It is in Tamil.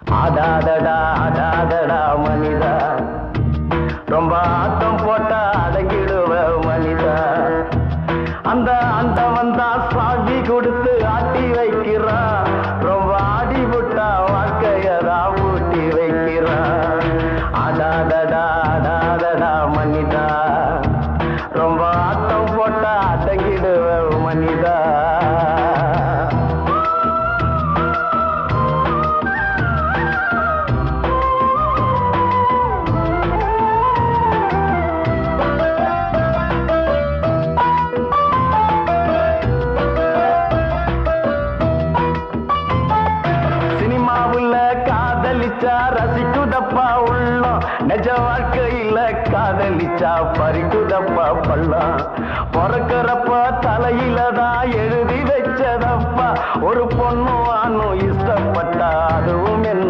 ஆடாதடா ஆடாதடா மனிதா, ரொம்ப ஆட்டம் போட்டா அடங்கிடுவ மனிதா. அந்த ஆண்டவன் தான் சாவி கொடுத்து ஆட்டி வைக்கிறான், ரொம்ப ஆடி விட்டா வாழ்க்கையதா ஊட்டி வைக்கிறான். ஆடாதடா ஆடாதடா மனிதா, ரொம்ப ஆட்டம் போட்டா அடங்கிடுவ மனிதா. காதலிச்சா ரசிக்குதப்பா உள்ளம், நிஜ வாழ்க்கையில காதலிச்சா பறிக்குதப்பா பள்ளம். பிறக்கிறப்ப தலையில தான் எழுதி வச்சதப்பா, ஒரு பொண்ணு ஆணும் இஷ்டப்பட்டா அதுவும் என்ன